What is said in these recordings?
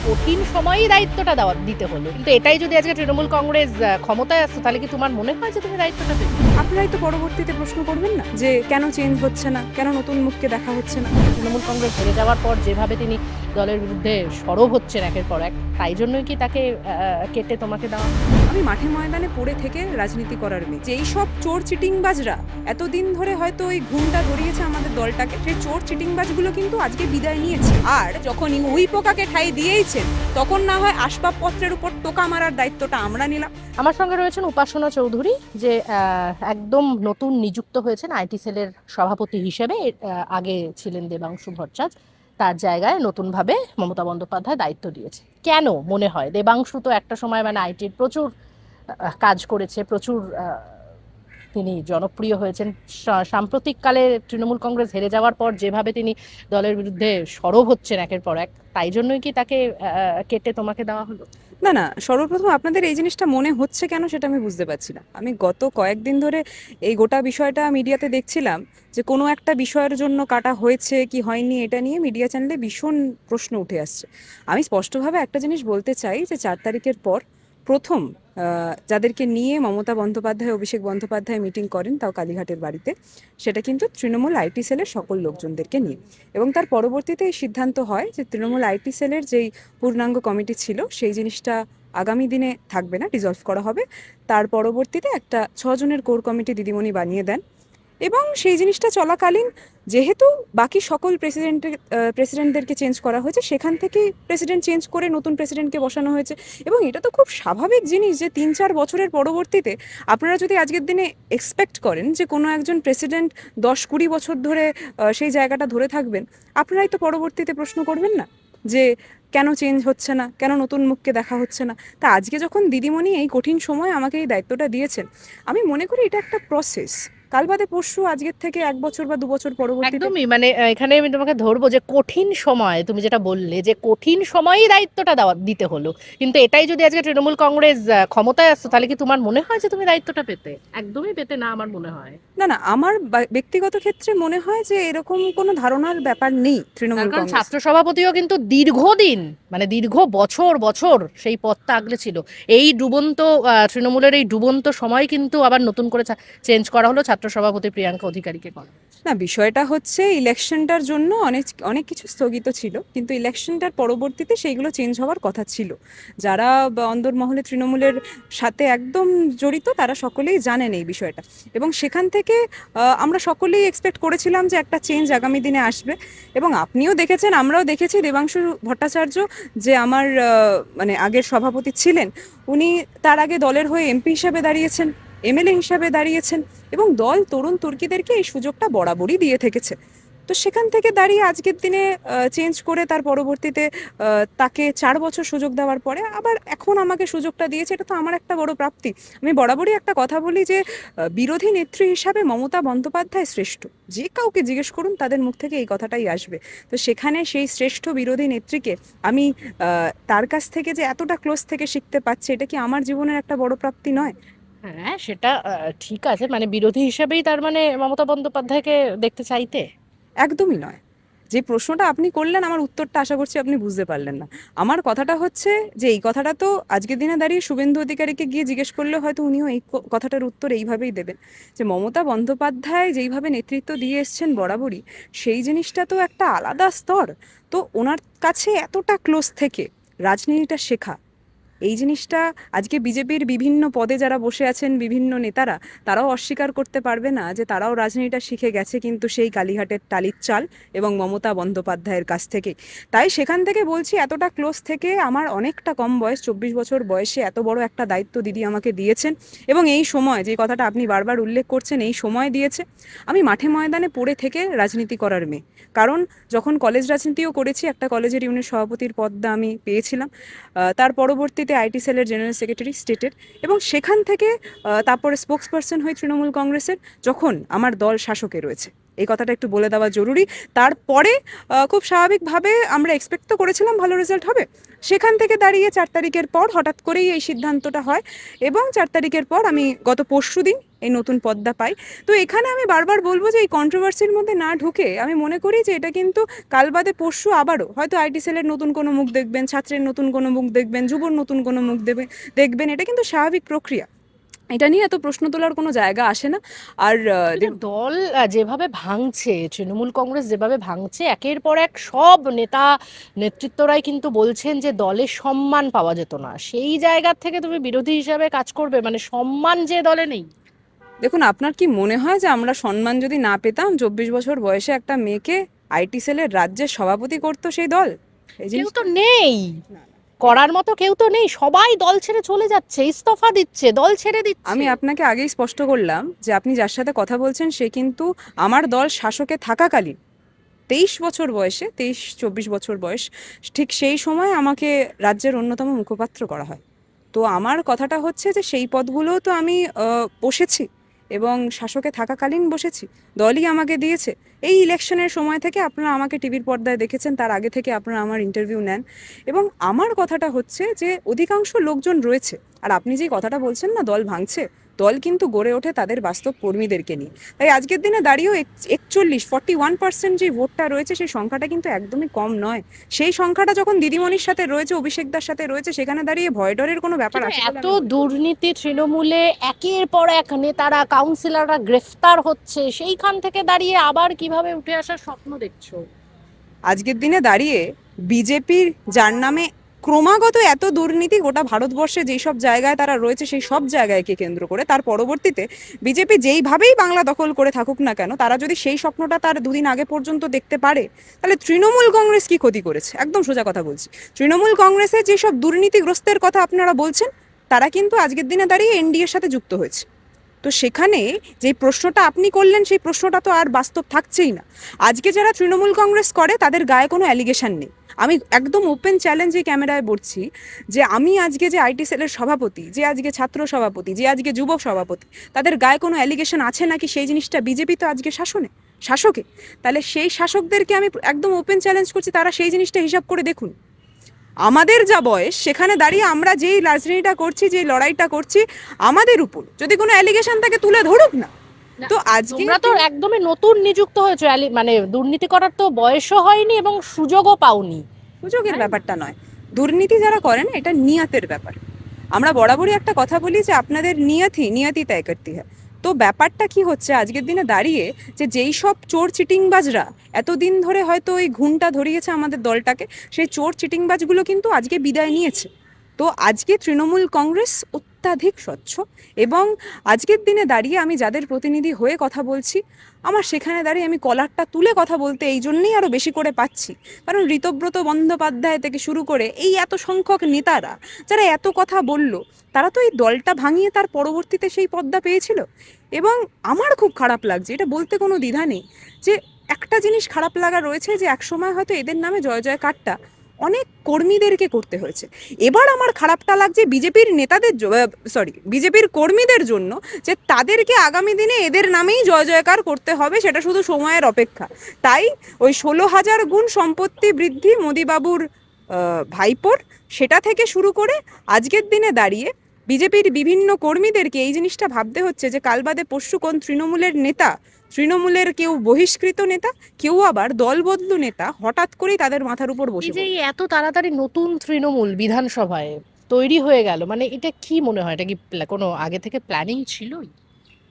কঠিন সময়েই দায়িত্বটা দিতে হলো, কিন্তু এটাই যদি আজকে তৃণমূল কংগ্রেস ক্ষমতায় আসতো, তাহলে কি তোমার মনে হয় যে তুমি দায়িত্বটা পেতে? আপনারাই তো পরবর্তীতে প্রশ্ন করবেন না যে কেন চেঞ্জ হচ্ছে না, কেন নতুন মুখকে দেখা হচ্ছে না। তৃণমূল কংগ্রেস হেরে যাওয়ার পর যেভাবে তিনি দলের বিরুদ্ধে সরব হচ্ছেন একের পর এক, তাই জন্যই কি তাকে কেটে তোমাকে দেওয়া? আমি মাঠে ময়দানে পড়ে থেকে রাজনীতি করার মেয়ে। যেই সব চোর চিটিংবাজরা এতদিন ধরে হয়তো ওই ঘুমটা ধরিয়েছে আমাদের দলটাকে, সেই চোর চিটিংবাজগুলো কিন্তু আজকে বিদায় নিয়েছে। আর যখন উই পোকাকে ঠাই দিয়েইছেন, তখন না হয় আসবাবপত্রের উপর টোকা মারার দায়িত্বটা আমরা নিলাম। আমার সঙ্গে রয়েছেন উপাসনা চৌধুরী, যে একদম নতুন নিযুক্ত হয়েছেন আইটি সেলের সভাপতি হিসেবে। আগে ছিলেন দেবাংশু ভট্টাচার্য, তার জায়গায় নতুনভাবে মমতা বন্দ্যোপাধ্যায় দায়িত্ব দিয়েছে। কেন মনে হয়? দেবাংশু তো একটা সময় মানে আইটির প্রচুর কাজ করেছে, প্রচুর তিনি জনপ্রিয় হয়েছেন। সাম্প্রতিককালে তৃণমূল কংগ্রেস হেরে যাওয়ার পর যেভাবে তিনি দলের বিরুদ্ধে সরব হচ্ছেন একের পর এক, তাই জন্যই কি তাকে কেটে তোমাকে দেওয়া হলো? না না, সর্বপ্রথম আপনাদের এই জিনিসটা মনে হচ্ছে কেন সেটা আমি বুঝতে পারছি না। আমি গত কয়েকদিন ধরে এই গোটা বিষয়টা মিডিয়াতে দেখছিলাম যে কোনো একটা বিষয়ের জন্য কাটা হয়েছে কি হয়নি, এটা নিয়ে মিডিয়া চ্যানেলে ভীষণ প্রশ্ন উঠে আসছে। আমি স্পষ্টভাবে একটা জিনিস বলতে চাই যে 4 তারিখের পর প্রথম যাদেরকে নিয়ে মমতা বন্দ্যোপাধ্যায়, অভিষেক বন্দ্যোপাধ্যায় মিটিং করেন, তাও কালীঘাটের বাড়িতে, সেটা কিন্তু তৃণমূল আইটি সেলের সকল লোকজনদেরকে নিয়ে। এবং তার পরবর্তীতে এই সিদ্ধান্ত হয় যে তৃণমূল আইটি সেলের যেই পূর্ণাঙ্গ কমিটি ছিল সেই জিনিসটা আগামী দিনে থাকবে না, ডিসলভ করা হবে। তার পরবর্তীতে একটা 6 জনের কোর কমিটি দিদিমণি বানিয়ে দেন। এবং সেই জিনিসটা চলাকালীন যেহেতু বাকি সকল প্রেসিডেন্টদেরকে চেঞ্জ করা হয়েছে, সেখান থেকে প্রেসিডেন্ট চেঞ্জ করে নতুন প্রেসিডেন্টকে বসানো হয়েছে। এবং এটা তো খুব স্বাভাবিক জিনিস যে 3-4 বছরের পরবর্তীতে আপনারা যদি আজকের দিনে এক্সপেক্ট করেন যে কোনো একজন প্রেসিডেন্ট 10-20 বছর ধরে সেই জায়গাটা ধরে থাকবেন, আপনারাই তো পরবর্তীতে প্রশ্ন করবেন না যে কেন চেঞ্জ হচ্ছে না, কেন নতুন মুখকে দেখা হচ্ছে না। তা আজকে যখন দিদিমণি এই কঠিন সময় আমাকে এই দায়িত্বটা দিয়েছেন, আমি মনে করি এটা একটা প্রসেস। কাল বাদে পরশু, আজকের থেকে 1 বছর বা 2 বছর পরবর্তীতে। একদমই, মানে এখানে আমি তোমাকে ধরবো যে কঠিন সময়, তুমি যেটা বললে যে কঠিন সময়েই দায়িত্বটা দিতে হলো, কিন্তু এটাই যদি আজকে তৃণমূল কংগ্রেস ক্ষমতায় আসতো, তাহলে কি তোমার মনে হয় যে তুমি দায়িত্বটা পেতে? একদমই পেতে না, আমার মনে হয়। না না, আমার ব্যক্তিগত ক্ষেত্রে মনে হয় যে এরকম কোনো ধারণার ব্যাপার নেই তার তৃণমূল কারণ কংগ্রেস। ছাত্র সভাপতিও কিন্তু দীর্ঘদিন, মানে দীর্ঘ বছর বছর সেই পদটা আগলে ছিল। এই ডুবন্ত তৃণমূলের এই ডুবন্ত সময় কিন্তু আবার নতুন করে চেঞ্জ করা হলো, ছাত্র সভাপতি প্রিয়াঙ্কা অধিকারীকে করা। না, বিষয়টা হচ্ছে ইলেকশনটার জন্য অনেক অনেক কিছু স্থগিত ছিল, কিন্তু ইলেকশনটার পরবর্তীতে সেইগুলো চেঞ্জ হওয়ার কথা ছিল। যারা অন্দরমহলে তৃণমূলের সাথে একদম জড়িত তারা সকলেই জানেন এই বিষয়টা। এবং সেখান থেকে আমরা সকলেই এক্সপেক্ট করেছিলাম যে একটা চেঞ্জ আগামী দিনে আসবে। এবং আপনিও দেখেছেন, আমরাও দেখেছি, দেবাংশু ভট্টাচার্য যে আমার মানে আগের সভাপতি ছিলেন, উনি তার আগে দলের হয়ে এমপি হিসাবে দাঁড়িয়েছেন, এমএলএ হিসাবে দাঁড়িয়েছেন, এবং দল তরুণ তুর্কিদেরকে এই সুযোগটা বরাবরই দিয়ে থেকেছে। তো সেখান থেকে দাঁড়িয়ে আজকের দিনে চেঞ্জ করে তার পরবর্তীতে তাকে 4 বছর সুযোগ দেওয়ার পরে আবার এখন আমাকে সুযোগটা দিয়েছে, এটা তো আমার একটা বড় প্রাপ্তি। আমি বরাবরই একটা কথা বলি যে বিরোধী নেত্রী হিসাবে মমতা বন্দ্যোপাধ্যায় শ্রেষ্ঠ। যে কাউকে জিজ্ঞেস করুন তাদের মুখ থেকে এই কথাটাই আসবে। তো সেখানে সেই শ্রেষ্ঠ বিরোধী নেত্রীকে আমি তার কাছ থেকে যে এতটা ক্লোজ থেকে শিখতে পাচ্ছি, এটা কি আমার জীবনের একটা বড় প্রাপ্তি নয়? হ্যাঁ, সেটা ঠিক আছে, মানে বিরোধী হিসেবেই তার মানে মমতা বন্দ্যোপাধ্যায়কে দেখতে চাইতে? একদমই নয়। যে প্রশ্নটা আপনি করলেন, আমার উত্তরটা আশা করছি আপনি বুঝতে পারলেন না। আমার কথাটা হচ্ছে যে এই কথাটা তো আজকের দিনে দাঁড়িয়ে শুভেন্দু অধিকারীকে গিয়ে জিজ্ঞেস করলে হয়তো উনিও এই কথাটার উত্তর এইভাবেই দেবেন, যে মমতা বন্দ্যোপাধ্যায় যেইভাবে নেতৃত্ব দিয়ে এসছেন বরাবরই, সেই জিনিসটা তো একটা আলাদা স্তর। তো ওনার কাছে এতটা ক্লোজ থেকে রাজনীতিটা শেখা, এই জিনিসটা আজকে বিজেপির বিভিন্ন পদে যারা বসে আছেন বিভিন্ন নেতারা, তারাও অস্বীকার করতে পারবে না যে তারাও রাজনীতিটা শিখে গেছে কিন্তু সেই কালীঘাটের টালির চাল এবং মমতা বন্দ্যোপাধ্যায়ের কাছ থেকে। তাই সেখান থেকে বলছি, এতটা ক্লোজ থেকে আমার অনেকটা কম বয়স, 24 বছর বয়সে এত বড় একটা দায়িত্ব দিদি আমাকে দিয়েছেন। এবং এই সময় যে কথাটা আপনি বারবার উল্লেখ করছেন, এই সময় দিয়েছে। আমি মাঠে ময়দানে পড়ে থেকে রাজনীতি করার মেয়ে। কারণ যখন কলেজ রাজনীতিও করেছি, একটা কলেজের ইউনিট সভাপতির পদটা আমি পেয়েছিলাম। তার পরবর্তীতে আইটি সেলের জেনারেল সেক্রেটারি স্টেটের, এবং সেখান থেকে তারপরে স্পোক্স পার্সন হই তৃণমূল কংগ্রেসের, যখন আমার দল শাসকে রয়েছে। এই কথাটা একটু বলে দেওয়া জরুরি। তারপরে খুব স্বাভাবিকভাবে আমরা এক্সপেক্ট তো করেছিলাম ভালো রেজাল্ট হবে, সেখান থেকে দাঁড়িয়ে 4 তারিখের পর হঠাৎ করেই এই সিদ্ধান্তটা হয় এবং 4 তারিখের পর আমি গত পরশু দিন এই নতুন পদটা পাই। তো এখানে আমি বারবার বলবো যে এই কন্ট্রোভার্সির মধ্যে না ঢুকে আমি মনে করি যে এটা কিন্তু কাল বাদে পরশু আবারও হয়তো আইটি সেলের নতুন কোনো মুখ দেখবেন, ছাত্রের নতুন কোনো মুখ দেখবেন, যুবর নতুন কোনো মুখ দেখবেন। এটা কিন্তু স্বাভাবিক প্রক্রিয়া, এটা নিয়ে এত প্রশ্ন তোলার কোনো জায়গা আসে না। আর কিন্তু দল যেভাবে ভাঙছে, তৃণমূল কংগ্রেস যেভাবে ভাঙছে, একের পর এক সব নেতা নেতৃত্বরাই কিন্তু বলছেন যে দলের সম্মান পাওয়া যেত না। সেই জায়গা থেকে তুমি বিরোধী হিসাবে কাজ করবে, মানে সম্মান যে দলে নেই। দেখুন, আপনার কি মনে হয় যে আমরা সম্মান যদি না পেতাম 24 বছর বয়সে একটা মেয়েকে আইটি সেলের রাজ্যের সভাপতি করতো সেই দল? এই কেউ জিনিস তো নেই করার মতো, কেউ তো নেই, সবাই দল ছেড়ে চলে যাচ্ছে, ইস্তফা দিচ্ছে, দল ছেড়ে দিচ্ছে। আমি আপনাকে আগেই স্পষ্ট করলাম যে আপনি যার সাথে কথা বলছেন সে কিন্তু আমার দল শাসকে থাকাকালীন 23 বছর বয়সে, 23-24 বছর বয়স, ঠিক সেই সময় আমাকে রাজ্যের অন্যতম মুখপাত্র করা হয়। তো আমার কথাটা হচ্ছে যে সেই পদগুলোও তো আমি বসেছি এবং শাসকে থাকাকালীন বসেছি, দলই আমাকে দিয়েছে। এই ইলেকশনের সময় থেকে আপনারা আমাকে টিভির পর্দায় দেখেছেন, তার আগে থেকে আপনারা আমার ইন্টারভিউ নেন। এবং আমার কথাটা হচ্ছে যে অধিকাংশ লোকজন রয়েছে, আর আপনি যে কথাটা বলছেন না দল ভাঙছে, দল কিন্তু গড়ে ওঠে তাদের বাস্তব কর্মীদেরকে নিয়ে। তাই আজকের দিনে দাঁড়িয়েও 41% যে ভোটটা রয়েছে সেই সংখ্যাটা কিন্তু একদমই কম নয়। সেই সংখ্যাটা যখন দিদিমণির সাথে রয়েছে, অভিষেকদার সাথে রয়েছে, সেখানে দাঁড়িয়ে ভয় ডরের কোনো ব্যাপার কিন্তু আছে বলে এত আমি মনে করি না। দুর্নীতি তৃণমূলে, একের পর এক নেতারা কাউন্সিলররা গ্রেফতার হচ্ছে, সেইখান থেকে দাঁড়িয়ে আবার কিভাবে উঠে আসার স্বপ্ন দেখছো? আজকের দিনে দাঁড়িয়ে বিজেপির যার নামে ক্রমাগত এত দুর্নীতি গোটা ভারতবর্ষে যেই সব জায়গায় তারা রয়েছে সেই সব জায়গায়কে কেন্দ্র করে, তার পরবর্তীতে বিজেপি যেইভাবেই বাংলা দখল করে থাকুক না কেন, তারা যদি সেই স্বপ্নটা তার দুদিন আগে পর্যন্ত দেখতে পারে, তাহলে তৃণমূল কংগ্রেস কি ক্ষতি করেছে? একদম সোজা কথা বলছি, তৃণমূল কংগ্রেসের যেসব দুর্নীতিগ্রস্তের কথা আপনারা বলছেন তারা কিন্তু আজকের দিনে দাঁড়িয়ে এনডিএর সাথে যুক্ত হয়েছে। তো সেখানে যে প্রশ্নটা আপনি করলেন সেই প্রশ্নটা তো আর বাস্তব থাকছেই না। আজকে যারা তৃণমূল কংগ্রেস করে তাদের গায়ে কোনো অ্যালিগেশন নেই। আমি একদম ওপেন চ্যালেঞ্জে ক্যামেরায় বলছি যে আমি আজকে যে আইটি সেলের সভাপতি, যে আজকে ছাত্র সভাপতি, যে আজকে যুব সভাপতি, তাদের গায়ে কোনো অ্যালিগেশন আছে নাকি সেই জিনিসটা, বিজেপি তো আজকে শাসকে, তাহলে সেই শাসকদেরকে আমি একদম ওপেন চ্যালেঞ্জ করছি তারা সেই জিনিসটা হিসাব করে দেখুন। আমাদের যা বয়স সেখানে দাঁড়িয়ে আমরা যেই রাজনীতিটা করছি, যেই লড়াইটা করছি, আমাদের উপর যদি কোনো অ্যালিগেশন থাকে তুলে ধরুক না। তো আজকে তোমরা তো একদমই নতুন নিযুক্ত হয়েছো, মানে দুর্নীতি করার তো বয়সও হয়নি এবং সুযোগও পাওনি। সুযোগের ব্যাপারটা নয়, দুর্নীতি যারা করেন এটা নিয়তের ব্যাপার। আমরা বরাবরই একটা কথা বলি যে আপনাদের নিয়তি তয় করতি হয়। তো ব্যাপারটা কি হচ্ছে আজকের দিনে দাঁড়িয়ে, যে যেই সব চোর চিটিংবাজরা এতদিন ধরে হয়তো ওই ঘুমটা ধরিয়েছে আমাদের দলটাকে, সেই চোর চিটিংবাজগুলো কিন্তু আজকে বিদায় নিয়েছে। তো আজকে তৃণমূল কংগ্রেস অত্যাধিক স্বচ্ছ এবং আজকের দিনে দাঁড়িয়ে আমি যাদের প্রতিনিধি হয়ে কথা বলছি, আমার সেখানে দাঁড়িয়ে আমি কলারটা তুলে কথা বলতে এই জন্যেই আরও বেশি করে পাচ্ছি, কারণ ঋতব্রত বন্দ্যোপাধ্যায় থেকে শুরু করে এই এত সংখ্যক নেতারা যারা এত কথা বলল, তারা তো এই দলটা ভাঙিয়ে তার পরবর্তীতে সেই পদটা পেয়েছিল। এবং আমার খুব খারাপ লাগছে, এটা বলতে কোনো দ্বিধা নেই, যে একটা জিনিস খারাপ লাগা রয়েছে যে একসময় হয়তো এদের নামে জয় জয়কারটা অনেক কর্মীদেরকে করতে হয়েছে। এবার আমার খারাপটা লাগছে বিজেপির নেতাদের, বিজেপির কর্মীদের জন্য, যে তাদেরকে আগামী দিনে এদের নামেই জয় জয়কার করতে হবে, সেটা শুধু সময়ের অপেক্ষা। তাই ওই 16,000 গুণ সম্পত্তি বৃদ্ধি মোদিবাবুর ভাইপোর, সেটা থেকে শুরু করে আজকের দিনে দাঁড়িয়ে বিজেপির বিভিন্ন কর্মীদেরকে এই জিনিসটা ভাবতে হচ্ছে যে কাল বাদে পরশু কোন তৃণমূলের নেতা, তৃণমূলের কেউ বহিষ্কৃত নেতা, কেউ আবার দলবদলু নেতা হঠাৎ করেই তাদের মাথার উপর বসে এই যে পড়বে। এই এত তাড়াতাড়ি নতুন তৃণমূল বিধানসভায় তৈরি হয়ে গেল, মানে এটা কি মনে হয়, এটা কি কোনো আগে থেকে প্ল্যানিং ছিলই?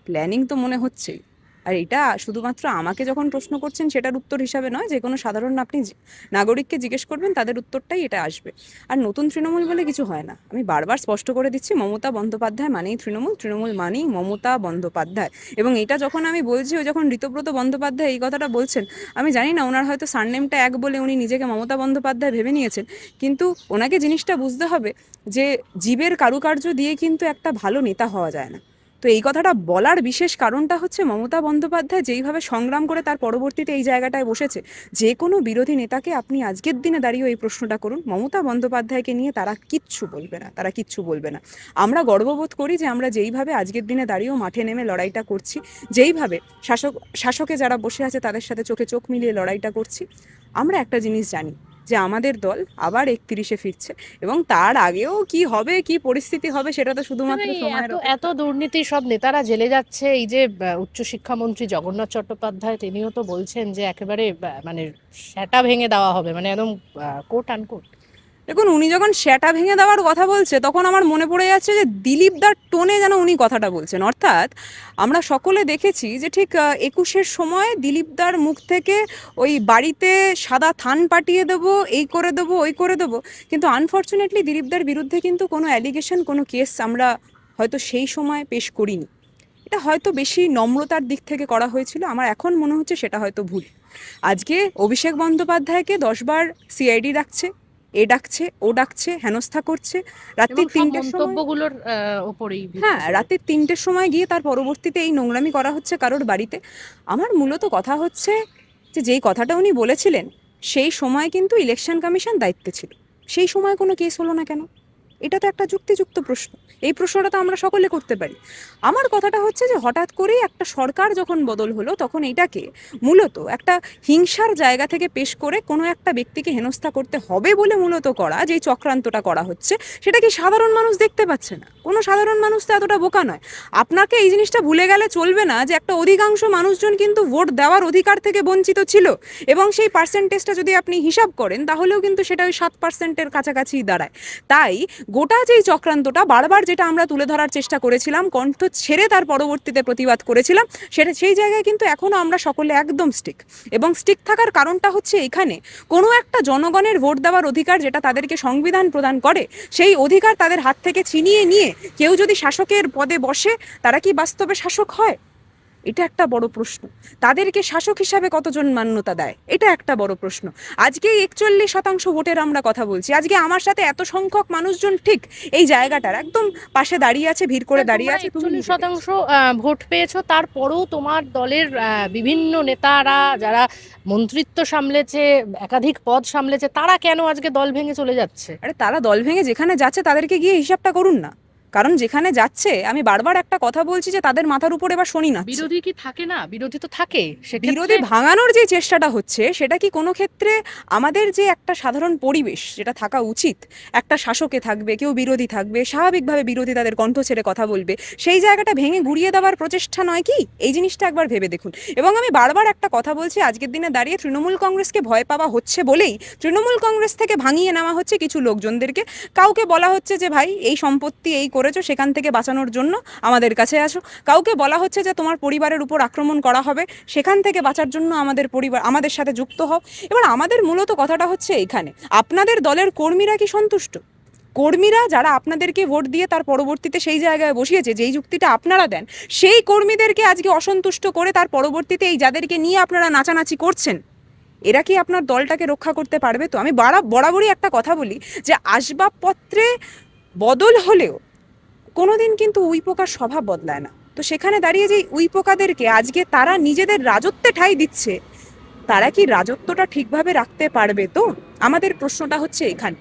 প্ল্যানিং তো মনে হচ্ছেই। আর এটা শুধুমাত্র আমাকে যখন প্রশ্ন করছেন সেটার উত্তর হিসাবে নয়, যে কোনো সাধারণ আপনি নাগরিককে জিজ্ঞেস করবেন তাদের উত্তরটাই এটা আসবে। আর নতুন তৃণমূল বলে কিছু হয় না, আমি বারবার স্পষ্ট করে দিচ্ছি, মমতা বন্দ্যোপাধ্যায় মানেই তৃণমূল, তৃণমূল মানেই মমতা বন্দ্যোপাধ্যায়। এবং এটা যখন আমি বলছি, ওই যখন ঋতব্রত বন্দ্যোপাধ্যায় এই কথাটা বলছেন, আমি জানি না ওনার হয়তো সারনেমটা এক বলে উনি নিজেকে মমতা বন্দ্যোপাধ্যায় ভেবে নিয়েছেন, কিন্তু ওনাকে জিনিসটা বুঝতে হবে যে জীবের কারুকার্য দিয়ে কিন্তু একটা ভালো নেতা হওয়া যায় না। তো এই কথাটা বলার বিশেষ কারণটা হচ্ছে মমতা বন্দ্যোপাধ্যায় যেইভাবে সংগ্রাম করে তার পরবর্তীতে এই জায়গাটায় বসেছে, যে কোনো বিরোধী নেতাকে আপনি আজকের দিনে দাঁড়িয়ে এই প্রশ্নটা করুন, মমতা বন্দ্যোপাধ্যায়কে নিয়ে তারা কিচ্ছু বলবে না, তারা কিচ্ছু বলবে না। আমরা গর্ববোধ করি যে আমরা যেইভাবে আজকের দিনে দাঁড়িয়েও মাঠে নেমে লড়াইটা করছি, যেইভাবে শাসকে যারা বসে আছে তাদের সাথে চোখে চোখ মিলিয়ে লড়াইটা করছি, আমরা একটা জিনিস জানি যে আমাদের দল আবার 31-এ ফিরছে, এবং তার আগেও কি হবে, কি পরিস্থিতি হবে, সেটা তো শুধুমাত্র সময়ের এত দুর্নীতি, সব নেতারা জেলে যাচ্ছে। এই যে উচ্চশিক্ষামন্ত্রী জগন্নাথ চট্টোপাধ্যায়, তিনিও তো বলছেন যে একেবারে মানে সেটা ভেঙে দেওয়া হবে, মানে একদম কোট আনকোট। দেখুন, উনি যখন সেটা ভেঙে দেওয়ার কথা বলছে তখন আমার মনে পড়ে যাচ্ছে যে দিলীপ দার টোনে যেন উনি কথাটা বলছেন। অর্থাৎ আমরা সকলে দেখেছি যে ঠিক 21-এর সময় দিলীপ দার মুখ থেকে ওই বাড়িতে সাদা থান পাঠিয়ে দেবো, এই করে দেবো, ওই করে দেবো, কিন্তু আনফর্চুনেটলি দিলীপ দার বিরুদ্ধে কিন্তু কোনো অ্যালিগেশন, কোনো কেস আমরা হয়তো সেই সময় পেশ করিনি। এটা হয়তো বেশি নম্রতার দিক থেকে করা হয়েছিল, আমার এখন মনে হচ্ছে সেটা হয়তো ভুল। আজকে অভিষেক বন্দ্যোপাধ্যায়কে 10 বার সিআইডি ডাকছে, এ ডাকছে, ও ডাকছে, হেনস্থা করছে রাত্রি 3টের সময়, মন্তব্যগুলোর উপরেই হ্যাঁ, রাতে 3টের সময় গিয়ে তার পরবর্তীতে এই নোংরামি করা হচ্ছে কারোর বাড়িতে। আমার মূলত কথা হচ্ছে যে যেই কথাটা উনি বলেছিলেন সেই সময় কিন্তু ইলেকশন কমিশন দায়িত্বে ছিল, সেই সময় কোনো কেস হলো না কেন? এটা তো একটা যুক্তিযুক্ত প্রশ্ন, এই প্রশ্নটা তো আমরা সকলে করতে পারি। আমার কথাটা হচ্ছে যে হঠাৎ করেই একটা সরকার যখন বদল হলো তখন এটাকে মূলত একটা হিংসার জায়গা থেকে পেশ করে কোনো একটা ব্যক্তিকে হেনস্থা করতে হবে বলে মূলত করা যেই চক্রান্তটা করা হচ্ছে, সেটা কি সাধারণ মানুষ দেখতে পাচ্ছে না? কোনো সাধারণ মানুষ তো এতটা বোকা নয়। আপনাকে এই জিনিসটা ভুলে গেলে চলবে না যে একটা অধিকাংশ মানুষজন কিন্তু ভোট দেওয়ার অধিকার থেকে বঞ্চিত ছিল, এবং সেই পার্সেন্টেজটা যদি আপনি হিসাব করেন তাহলেও কিন্তু সেটা ওই 7%-এর কাছাকাছি দাঁড়ায়। তাই গোটা যেই চক্রান্তটা বারবার যেটা আমরা তুলে ধরার চেষ্টা করেছিলাম, কণ্ঠ ছেড়ে তার পরবর্তীতে প্রতিবাদ করেছিলাম, সেটা সেই জায়গায় কিন্তু এখনও আমরা সকলে একদম স্টিক। এবং স্টিক থাকার কারণটা হচ্ছে এখানে কোনো একটা জনগণের ভোট দেওয়ার অধিকার যেটা তাদেরকে সংবিধান প্রদান করে, সেই অধিকার তাদের হাত থেকে ছিনিয়ে নিয়ে কেউ যদি শাসকের পদে বসে, তারা কি বাস্তবে শাসক হয়? এটা একটা বড় প্রশ্ন। তাদেরকে শাসক হিসাবে কতজন মান্যতা দেয়, এটা একটা বড় প্রশ্ন। আজকে 41% ভোটের আমরা কথা বলছি, আজকে আমার সাথে এত সংখ্যক মানুষজন ঠিক এই জায়গাটার একদম পাশে দাঁড়িয়ে আছে, ভিড় করে দাঁড়িয়ে আছে। 41% ভোট পেয়েছো, তারপরেও তোমার দলের বিভিন্ন নেতারা যারা মন্ত্রিত্ব সামলেছে, একাধিক পদ সামলেছে, তারা কেন আজকে দল ভেঙে চলে যাচ্ছে? আরে তারা দল ভেঙে যেখানে যাচ্ছে তাদেরকে গিয়ে হিসাবটা করুন না। কারণ যেখানে যাচ্ছে, আমি বারবার একটা কথা বলছি যে তাদের মাথার উপর এবার শনি না। বিরোধী কি থাকে না? বিরোধী তো থাকে। বিরোধী ভাঙানোর যে চেষ্টাটা হচ্ছে সেটা কি কোনো ক্ষেত্রে আমাদের যে একটা সাধারণ পরিবেশ যেটা থাকা উচিত, একটা শাসকে থাকবে, কেউ বিরোধী থাকবে, স্বাভাবিকভাবে বিরোধী তাদের কণ্ঠ ছেড়ে কথা বলবে, সেই জায়গাটা ভেঙে গুড়িয়ে দেওয়ার প্রচেষ্টা নয় কি? এই জিনিসটা একবার ভেবে দেখুন। এবং আমি বারবার একটা কথা বলছি, আজকের দিনে দাঁড়িয়ে তৃণমূল কংগ্রেসকে ভয় পাওয়া হচ্ছে বলেই তৃণমূল কংগ্রেস থেকে ভাঙিয়ে নেওয়া হচ্ছে কিছু লোকজনদেরকে। কাউকে বলা হচ্ছে যে ভাই এই সম্পত্তি এই করেছো, সেখান থেকে বাঁচানোর জন্য আমাদের কাছে আসো। কাউকে বলা হচ্ছে যে তোমার পরিবারের উপর আক্রমণ করা হবে, সেখান থেকে বাঁচার জন্য আমাদের সাথে যুক্ত হও। এবার আমাদের মূলত কথাটা হচ্ছে এখানে, আপনাদের দলের কর্মীরা কি সন্তুষ্ট? কর্মীরা যারা আপনাদেরকে ভোট দিয়ে তার পরবর্তীতে সেই জায়গায় বসিয়েছে, যেই যুক্তিটা আপনারা দেন, সেই কর্মীদেরকে আজকে অসন্তুষ্ট করে তার পরবর্তীতে এই যাদেরকে নিয়ে আপনারা নাচানাচি করছেন, এরা কি আপনার দলটাকে রক্ষা করতে পারবে? তো আমি বরাবরই একটা কথা বলি যে আসবাবপত্রে বদল হলেও কোনোদিন কিন্তু উইপোকার স্বভাব বদলায় না। তো সেখানে দাঁড়িয়ে যে উইপোকাদেরকে আজকে তারা নিজেদের রাজত্বে ঠাঁই দিচ্ছে, তারা কি রাজত্বটা ঠিকভাবে রাখতে পারবে? তো আমাদের প্রশ্নটা হচ্ছে এখানে।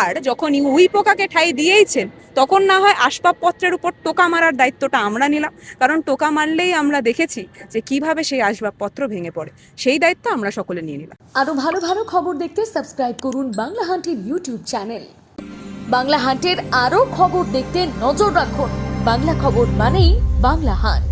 আর যখন উইপোকাকে ঠাঁই দিয়েইছেন, তখন না হয় আসবাবপত্রের উপর টোকা মারার দায়িত্বটা আমরা নিলাম, কারণ টোকা মারলেই আমরা দেখেছি যে কিভাবে সেই আসবাবপত্র ভেঙে পড়ে। সেই দায়িত্ব আমরা সকলে নিয়ে নিলাম। আরো ভালো ভালো খবর দেখতে সাবস্ক্রাইব করুন বাংলা হান্টের ইউটিউব চ্যানেল। বাংলা হান্টের আরো খবর দেখতে নজর রাখুন। বাংলা খবর মানেই বাংলা হান্ট।